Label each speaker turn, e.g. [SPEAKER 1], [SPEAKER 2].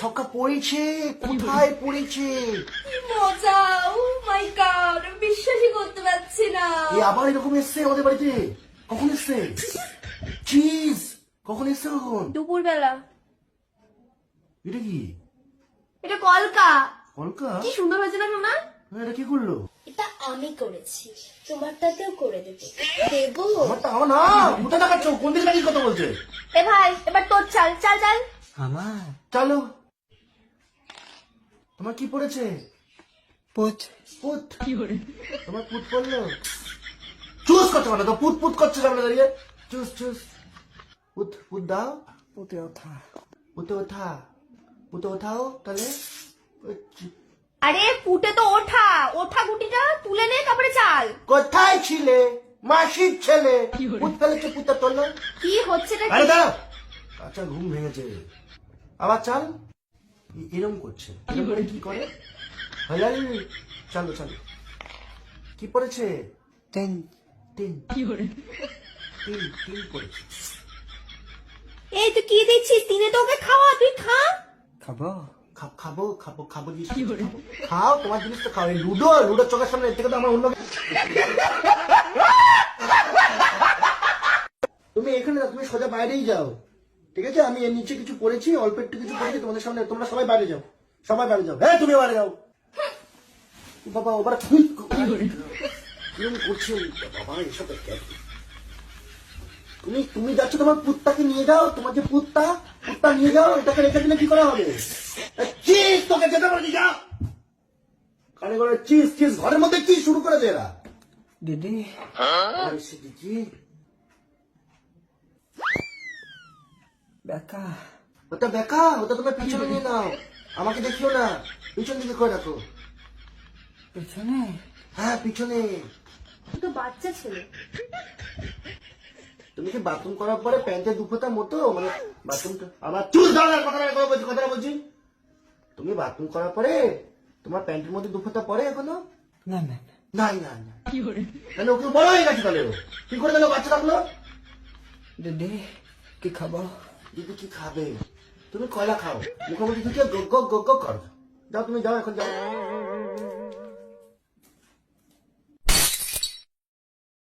[SPEAKER 1] ছক্কা পড়েছে, কোথায় পড়েছে?
[SPEAKER 2] কি মজা! ও মাই গড, আমি বিশ্বাসই করতে পারছি না।
[SPEAKER 1] এ আবার এরকম এসছে আমাদের বাড়িতে? কখন এসছে? চিজ কখন এসছে? কখন?
[SPEAKER 2] দুপুরবেলা।
[SPEAKER 1] এটা কি?
[SPEAKER 2] এটা কলকা।
[SPEAKER 1] কলকা?
[SPEAKER 2] কি সুন্দর হয়েছে না সোনা?
[SPEAKER 1] এটা কি করলো?
[SPEAKER 2] এটা আমি করেছি, তোমারটাতেও করে দেবো। দেবো?
[SPEAKER 1] আমারটা আমার না, কোথায় দেখাচ্ছ? কোন দিকে দাঁড়িয়ে কথা বলছে?
[SPEAKER 2] এ ভাই, এবার তোর চাল চাল চাল।
[SPEAKER 3] আমার
[SPEAKER 1] চলো। তোমার কি পড়েছে?
[SPEAKER 3] পুত
[SPEAKER 1] পুত। তোমার পুত পড়লো? চুজ করতে পারো তো, পুত পুত করছে সামনে দাঁড়িয়ে। Choose choose. পুত পুত দাও।
[SPEAKER 3] পুতে ওঠা
[SPEAKER 1] পুতে ওঠা। পুতে ওঠাও তাহলে।
[SPEAKER 2] আরে পুটে তো ওঠা, ওঠা গুটিটা তুলে নে তারপরে চাল।
[SPEAKER 1] কোথায় ছিলে? মাসির ছেলে। পুত ফেলেছে, পুতে তোলো।
[SPEAKER 2] কি হচ্ছেটা
[SPEAKER 1] আরে
[SPEAKER 2] কি?
[SPEAKER 1] দাঁড়াও। আচ্ছা ঘুম ভেঙেছে। আবার চাল। এরম করছে। এরম করে কি করে? হালাল। চলো চলো। কি পড়েছে?
[SPEAKER 3] তিন
[SPEAKER 1] তিন। তিন তিন পড়েছে।
[SPEAKER 2] এই তুই কি দিচ্ছিস? তিনে তো ওকে খাওয়া, তুই খা।
[SPEAKER 3] খাবো
[SPEAKER 1] খাবো খাবো খাবো জিনিস খাবো। খাও, তোমার জিনিস তো খাও। এই লুডো লুডোর চোখের সামনে এর থেকে তো আমার অন্য। তুমি এখানে না, তুমি সোজা বাইরেই যাও, ঠিক আছে? আমি এর নিচে কিছু পড়েছি, অল্প একটু কিছু পড়েছি তোমাদের সামনে। তোমরা সবাই বাইরে যাও, সবাই বাইরে যাও। হ্যাঁ তুমি বাইরে যাও। বাবা ওবার কিরম করছে বাবা এসব? তুমি তুমি যাচ্ছ তোমার পুত্তাকে নিয়ে যাও, তোমার যে পুত্তা নিয়ে যাও। এটাকে রেখে দিলে কি করা হবে? চিজ তোকে যেতে পারি যা। কানে করে চিজ চিজ, ঘরের মধ্যে কি শুরু করেছে এরা?
[SPEAKER 3] দিদি
[SPEAKER 1] আরে সে দিদি,
[SPEAKER 3] বেকা
[SPEAKER 1] ওটা বেকা, ওটা তোমার পিছনে নিয়ে নাও। আমাকে দেখিও না, পিছন দিকে করে রাখো।
[SPEAKER 3] পেছনে
[SPEAKER 1] হ্যাঁ পিছনে।
[SPEAKER 2] তুই তো বাচ্চা ছেলে।
[SPEAKER 1] তুমি কি বাথরুম করার পরে প্যান্টে দুফোটা মতো, মানে বাথরুমটা আমার চুল ধরার কথা বলছি। তুমি বাথরুম করার পরে তোমার প্যান্টের মধ্যে দুফোটা পরে এখনো?
[SPEAKER 3] না না না
[SPEAKER 1] নাই না না। তাহলে ওকে বড় হয়ে গেছে, তাহলে ও কি করে গেল বাচ্চা থাকলো?
[SPEAKER 3] দিদি কি খাবো?
[SPEAKER 1] দিদি কি খাবে? তুমি কয়লা খাও, মুখোমুখি ঢুকে গো গো গো গো করো। যাও তুমি যাও, এখন যাও।